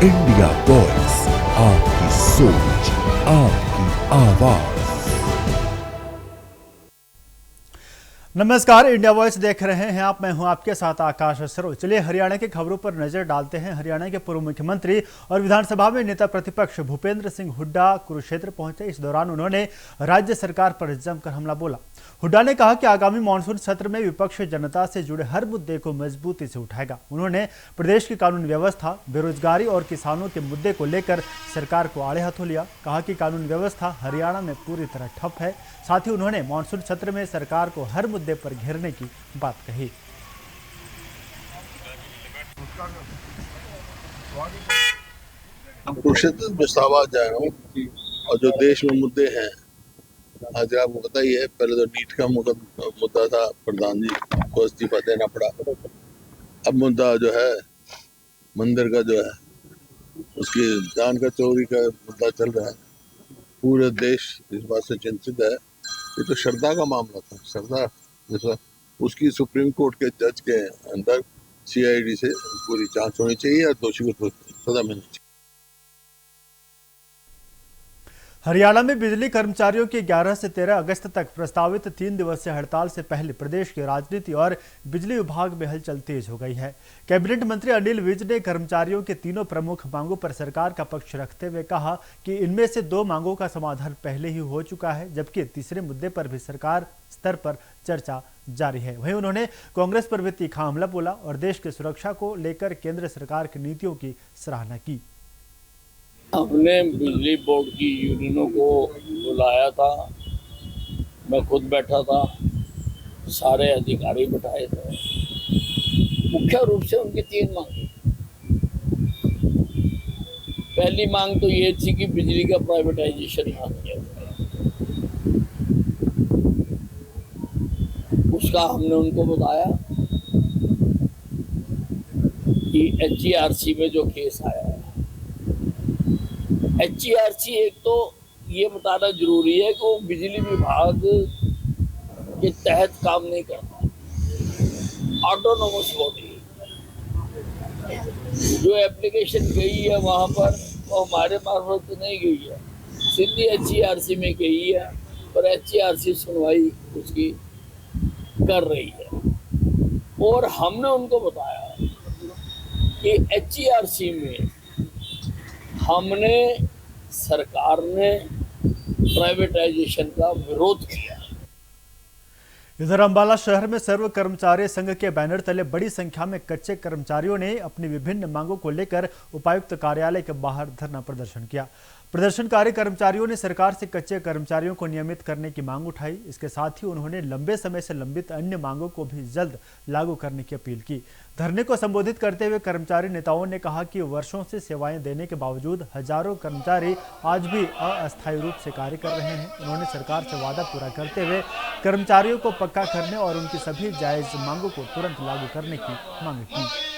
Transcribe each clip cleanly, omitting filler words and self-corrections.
India voice, आपकी सोच, आपकी आवाज। नमस्कार, इंडिया वॉइस देख रहे हैं आप। मैं हूं आपके साथ आकाश सरोज। चलिए हरियाणा की खबरों पर नजर डालते हैं। हरियाणा के पूर्व मुख्यमंत्री और विधानसभा में नेता प्रतिपक्ष भूपेंद्र सिंह हुड्डा कुरुक्षेत्र पहुंचे। इस दौरान उन्होंने राज्य सरकार पर जमकर हमला बोला। हुड्डा ने कहा कि आगामी मानसून सत्र में विपक्ष जनता से जुड़े हर मुद्दे को मजबूती से उठाएगा। उन्होंने प्रदेश की कानून व्यवस्था, बेरोजगारी और किसानों के मुद्दे को लेकर सरकार को आड़े हाथों लिया। कहा कि कानून व्यवस्था हरियाणा में पूरी तरह ठप है। साथ ही उन्होंने मानसून सत्र में सरकार को हर मुद्दे पर घेरने की बात कही। हम कुरुक्षेत्र में सावा जा रहा हूँ और जो देश में मुद्दे हैं, आज आपको पता ही है, पहले तो नीट का मुद्दा था, प्रधान जी को इस्तीफा देना पड़ा। अब मुद्दा जो है मंदिर का जो है उसकी दान का चोरी का मुद्दा चल रहा है। पूरे देश इस बात से चिंतित है। ये तो श्रद्धा का मामला था। श्रद्धा जैसा उसकी सुप्रीम कोर्ट के जज के अंदर CID से पूरी जांच होनी चाहिए और दोषी को सजा मिलनी चाहिए। हरियाणा में बिजली कर्मचारियों की 11 से 13 अगस्त तक प्रस्तावित 3 दिवसीय हड़ताल से पहले प्रदेश की राजनीति और बिजली विभाग में हलचल तेज हो गई है। कैबिनेट मंत्री अनिल विज ने कर्मचारियों के तीनों प्रमुख मांगों पर सरकार का पक्ष रखते हुए कहा कि इनमें से 2 मांगों का समाधान पहले ही हो चुका है, जबकि तीसरे मुद्दे पर भी सरकार स्तर पर चर्चा जारी है। वहीं उन्होंने कांग्रेस पर भी तीखा हमला बोला और देश की सुरक्षा को लेकर केंद्र सरकार की नीतियों की सराहना की। हमने बिजली बोर्ड की यूनियनों को बुलाया था, मैं खुद बैठा था, सारे अधिकारी बैठाए थे। मुख्य रूप से उनकी 3 मांग। पहली मांग तो ये थी कि बिजली का प्राइवेटाइजेशन ना किया जाए। उसका हमने उनको बताया कि HERC में जो केस आया है, HERC एक तो ये बताना जरूरी है कि वो बिजली विभाग के तहत काम नहीं करता। ऑटोनोमस बॉडी जो एप्लीकेशन गई है वहां पर वो हमारे मार्फत तो नहीं गई है, सीधी HERC में गई है, पर HERC सुनवाई उसकी कर रही है। और हमने उनको बताया कि HERC में हमने सरकार ने प्राइवेटाइजेशन का विरोध किया। इधर अंबाला शहर में सर्व कर्मचारी संघ के बैनर तले बड़ी संख्या में कच्चे कर्मचारियों ने अपनी विभिन्न मांगों को लेकर उपायुक्त कार्यालय के बाहर धरना प्रदर्शन किया। प्रदर्शनकारी कर्मचारियों ने सरकार से कच्चे कर्मचारियों को नियमित करने की मांग उठाई। इसके साथ ही उन्होंने लंबे समय से लंबित अन्य मांगों को भी जल्द लागू करने की अपील की। धरने को संबोधित करते हुए कर्मचारी नेताओं ने कहा कि वर्षों से सेवाएं देने के बावजूद हजारों कर्मचारी आज भी अस्थायी रूप से कार्य कर रहे हैं। उन्होंने सरकार से वादा पूरा करते हुए कर्मचारियों को पक्का करने और उनकी सभी जायज मांगों को तुरंत लागू करने की मांग की।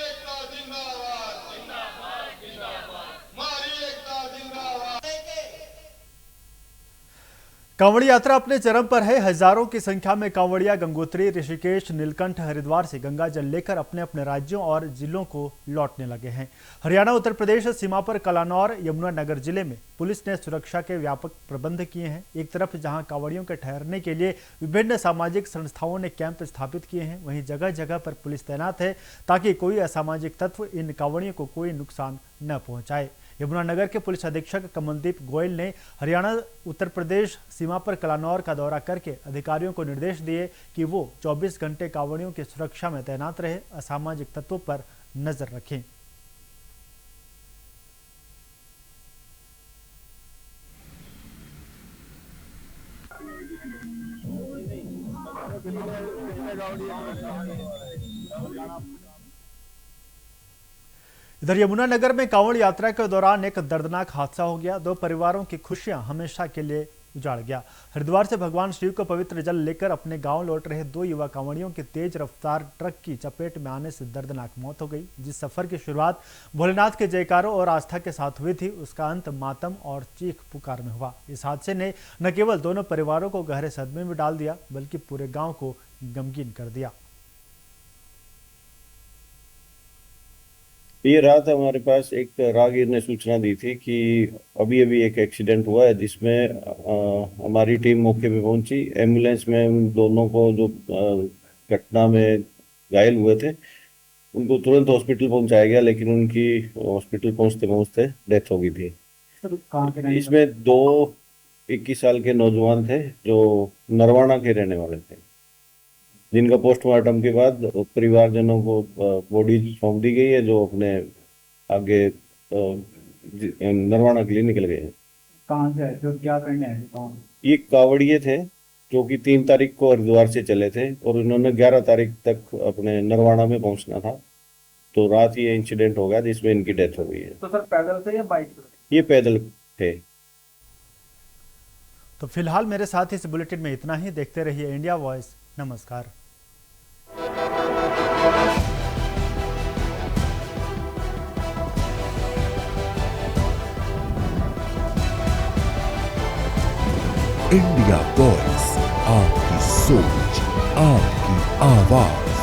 कांवड़ी यात्रा अपने चरम पर है। हजारों की संख्या में कांवड़िया गंगोत्री, ऋषिकेश, नीलकंठ, हरिद्वार से गंगा जल लेकर अपने अपने राज्यों और जिलों को लौटने लगे हैं। हरियाणा उत्तर प्रदेश सीमा पर कलानौर, यमुनानगर जिले में पुलिस ने सुरक्षा के व्यापक प्रबंध किए हैं। एक तरफ जहां कांवड़ियों के ठहरने के लिए विभिन्न सामाजिक संस्थाओं ने कैंप स्थापित किए हैं, वहीं जगह जगह पर पुलिस तैनात है ताकि कोई असामाजिक तत्व इन कांवड़ियों को कोई नुकसान न पहुंचाए। यमुनानगर के पुलिस अधीक्षक कमलदीप गोयल ने हरियाणा उत्तर प्रदेश सीमा पर कलानौर का दौरा करके अधिकारियों को निर्देश दिए कि वो 24 घंटे कांवड़ियों की सुरक्षा में तैनात रहे, असामाजिक तत्वों पर नजर रखें। इधर यमुनानगर में कांवड़ यात्रा के दौरान एक दर्दनाक हादसा हो गया। 2 परिवारों की खुशियां हमेशा के लिए उजाड़ गया। हरिद्वार से भगवान शिव को पवित्र जल लेकर अपने गांव लौट रहे 2 युवा कांवड़ियों की तेज रफ्तार ट्रक की चपेट में आने से दर्दनाक मौत हो गई। जिस सफर की शुरुआत भोलेनाथ के जयकारों और आस्था के साथ हुई थी, उसका अंत मातम और चीख पुकार में हुआ। इस हादसे ने न केवल दोनों परिवारों को गहरे सदमे में डाल दिया, बल्कि पूरे गाँव को गमगीन कर दिया। ये रात हमारे पास एक राहगीर ने सूचना दी थी कि अभी अभी एक एक्सीडेंट हुआ है जिसमें हमारी टीम मौके पे पहुंची। एम्बुलेंस में उन दोनों को जो घटना में घायल हुए थे उनको तुरंत हॉस्पिटल पहुंचाया गया, लेकिन उनकी हॉस्पिटल पहुंचते पहुंचते डेथ हो गई थी। इसमें दो 21 साल के नौजवान थे जो नरवाना के रहने वाले थे, जिनका पोस्टमार्टम के बाद परिवारजनों को बॉडी सौंप दी गई है, जो अपने आगे नरवाना के लिए निकल गए हैं। कहाँ से है, जो क्या करने आए थे, कौन? ये कावड़िए थे जो कि 3 तारीख को हरिद्वार से चले थे और इन्होंने 11 तारीख तक अपने नरवाना में पहुंचना था। तो रात ये इंसिडेंट हो गया जिसमें इनकी डेथ हो गई है। तो सर पैदल थे या बाइक पे? ये पैदल थे। तो फिलहाल मेरे साथ इस बुलेटिन में इतना ही। देखते रहिए इंडिया वॉइस। नमस्कार। इंडिया वॉइस, आपकी सोच, आपकी आवाज।